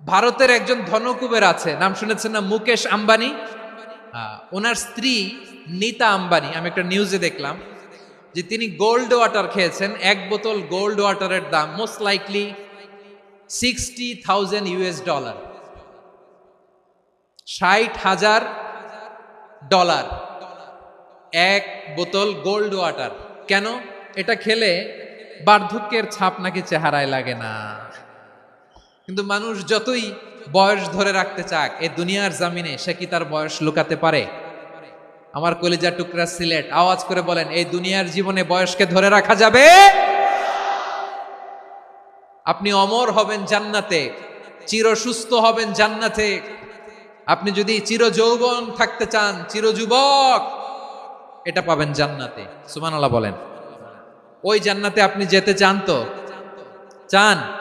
ভারতের একজন ধনকুবের আছে, নাম শুনেছেন না? মুকেশ আম্বানি। ওনার স্ত্রী নীতা আম্বানি, আমি একটা নিউজে দেখলাম যে তিনি গোল্ড ওয়াটার খেয়েছেন। এক বোতল গোল্ড ওয়াটারের দাম মোস্ট লাইকলি $60,000, $60,000 এক বোতল গোল্ড ওয়াটার। কেন? এটা খেলে বার্ধক্যের ছাপ নাকি চেহারায় লাগে না। কিন্তু মানুষ যতই বয়স ধরে রাখতে চাক এই দুনিয়ার জামিনে, সে কি তার বয়স লুকাতে পারে? আমার কলিজা টুকরা সিলেট, আওয়াজ করে বলেন, এই দুনিয়ার জীবনে বয়সকে ধরে রাখা যাবে? আপনি অমর হবেন জান্নাতে, চির সুস্থ হবেন জান্নাতে। আপনি যদি চির যৌবন থাকতে চান, চির যুবক, এটা পাবেন জান্নাতে। সুবহানাল্লাহ বলেন। ওই জান্নাতে আপনি যেতে চান তো? চান?